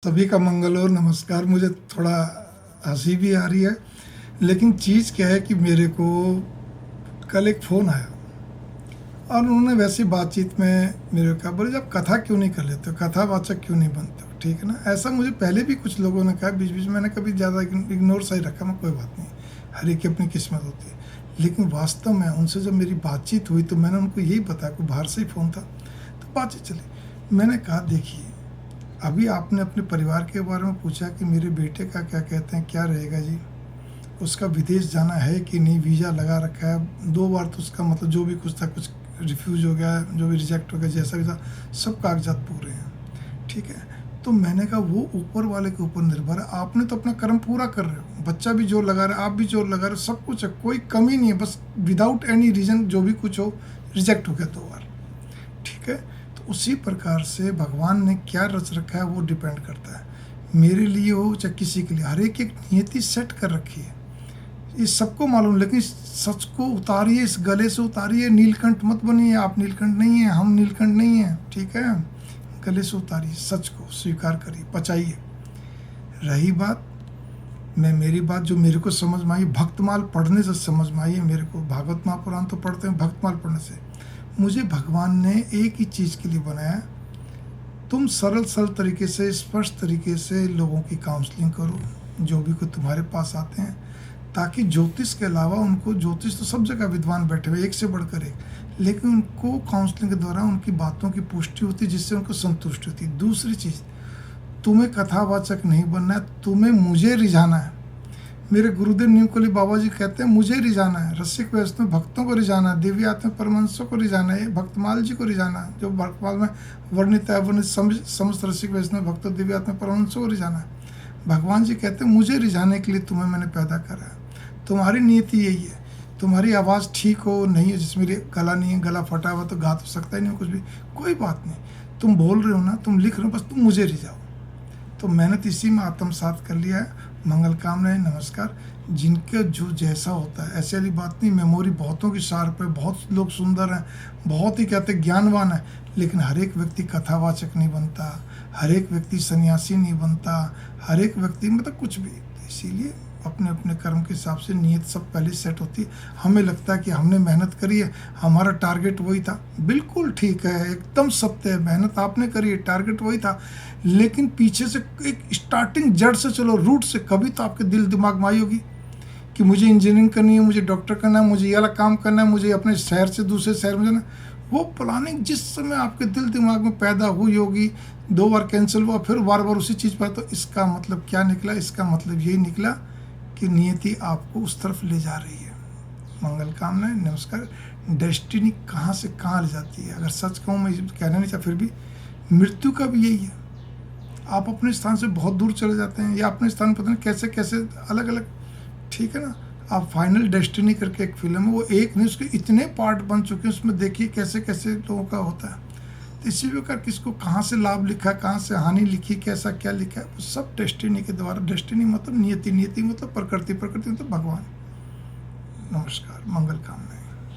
सभी का मंगल और नमस्कार। मुझे थोड़ा हंसी भी आ रही है, लेकिन चीज़ क्या है कि मेरे को कल एक फ़ोन आया और उन्होंने वैसी बातचीत में मेरे को कहा, बोले जब कथा क्यों नहीं कर लेते हो, कथावाचक क्यों नहीं बनते हो, ठीक है ना। ऐसा मुझे पहले भी कुछ लोगों ने कहा, बीच बीच में मैंने कभी ज़्यादा इग्नोर सा ही रखा, मैं कोई बात नहीं, हर एक की अपनी किस्मत होती है। लेकिन वास्तव में उनसे जब मेरी बातचीत हुई तो मैंने उनको यही बताया, कोई बाहर से ही फ़ोन था, तो बातचीत चली। मैंने कहा देखिए, अभी आपने अपने परिवार के बारे में पूछा कि मेरे बेटे का क्या कहते हैं, क्या रहेगा जी, उसका विदेश जाना है कि नहीं, वीज़ा लगा रखा है 2 बार, तो उसका मतलब जो भी कुछ था कुछ रिफ्यूज़ हो गया, जो भी रिजेक्ट हो गया, जैसा भी था सब कागजात पूरे हैं, ठीक है। तो मैंने कहा वो ऊपर वाले के ऊपर निर्भर है, आपने तो अपना कर्म पूरा कर रहे हो, बच्चा भी जोर लगा रहा है, आप भी जोर लगा रहे हो, सब कुछ है, कोई कमी नहीं है, बस विदाउट एनी रीज़न जो भी कुछ हो रिजेक्ट हो गया 2 बार, ठीक है। तो उसी प्रकार से भगवान ने क्या रच रखा है वो डिपेंड करता है, मेरे लिए हो चाहे किसी के लिए, हर एक एक नियति सेट कर रखी है, ये सबको मालूम। लेकिन इस सच को उतारिए, इस गले से उतारिए, नीलकंठ मत बनिए, आप नीलकंठ नहीं हैं, हम नीलकंठ नहीं हैं, ठीक है। गले से उतारिए, सच को स्वीकार करिए, पचाइए। रही बात, मेरी बात जो मेरे को समझ में आई, भक्तमाल पढ़ने से समझ में आई है मेरे को। भागवत महापुराण तो पढ़ते हैं, भक्तमाल पढ़ने से मुझे भगवान ने एक ही चीज़ के लिए बनाया, तुम सरल तरीके से, स्पष्ट तरीके से लोगों की काउंसलिंग करो, जो भी कोई तुम्हारे पास आते हैं, ताकि ज्योतिष के अलावा उनको, ज्योतिष तो सब जगह विद्वान बैठे हुए एक से बढ़कर एक, लेकिन उनको काउंसलिंग के द्वारा उनकी बातों की पुष्टि होती, जिससे उनको संतुष्टि होती। दूसरी चीज़, तुम्हें कथावाचक नहीं बनना है, तुम्हें मुझे रिझाना है। मेरे गुरुदेव नीमकोली बाबा जी कहते हैं मुझे रिझाना है, रसिक वैष्णव भक्तों को रिझाना है, दिव्य आत्मा परमहंसों को रिझाना है, भक्तमाल जी को रिझाना है, जो भक्तमाल में वर्णित है, वर्णित समस्त रसिक वैष्णव भक्तों दिव्य आत्मा परमहंसों को रिझाना है। भगवान जी कहते हैं मुझे रिझाने के लिए तुम्हें मैंने पैदा करा है, तुम्हारी नियति यही है। तुम्हारी आवाज़ ठीक हो नहीं है, जिसमें गला नहीं है, गला फटा हुआ तो गा तो सकता ही नहीं कुछ भी, कोई बात नहीं, तुम बोल रहे हो ना, तुम लिख रहे हो, बस तुम मुझे रिझाओ। तो मैंने तो इसी में आत्मसात कर लिया है। मंगल कामनाएं, नमस्कार। जिनके जो जैसा होता है, ऐसे वाली बात नहीं, मेमोरी बहुतों की शार्प है, बहुत लोग सुंदर हैं, बहुत ही कहते ज्ञानवान है, लेकिन हर एक व्यक्ति कथावाचक नहीं बनता, हर एक व्यक्ति सन्यासी नहीं बनता, हर एक व्यक्ति मतलब कुछ भी। इसीलिए अपने अपने कर्म के हिसाब से नियत सब पहले सेट होती है। हमें लगता है कि हमने मेहनत करी है, हमारा टारगेट वही था, बिल्कुल ठीक है, एकदम सत्य है, मेहनत आपने करी है, टारगेट वही था, लेकिन पीछे से एक स्टार्टिंग जड़ से चलो, रूट से, कभी तो आपके दिल दिमाग में आई होगी कि मुझे इंजीनियरिंग करनी है, मुझे डॉक्टर करना है, मुझे ये वाला काम करना है, मुझे अपने शहर से दूसरे शहर में जाना। वो प्लानिंग जिस समय आपके दिल दिमाग में पैदा हुई होगी, 2 बार कैंसिल हुआ, फिर बार बार उसी चीज़ पर, तो इसका मतलब क्या निकला? इसका मतलब यही निकला कि नियति आपको उस तरफ ले जा रही है। मंगल कामनाएं, नमस्कार। डेस्टिनी कहाँ से कहाँ ले जाती है, अगर सच कहूँ, मैं कहना नहीं चाहता, फिर भी मृत्यु का भी यही है, आप अपने स्थान से बहुत दूर चले जाते हैं, या अपने स्थान पता नहीं कैसे कैसे अलग अलग, ठीक है ना। आप फाइनल डेस्टिनी करके एक फिल्म है, वो एक नहीं, उसके इतने पार्ट बन चुके हैं, उसमें देखिए कैसे कैसे लोगों का होता है। तो इसी प्रकार किसको कहाँ से लाभ लिखा है, कहाँ से हानि लिखी, कैसा क्या लिखा है, वो सब डेस्टिनी के द्वारा। डेस्टिनी मतलब नियति, नियति मतलब प्रकृति, प्रकृति मतलब भगवान। नमस्कार, मंगल कामना।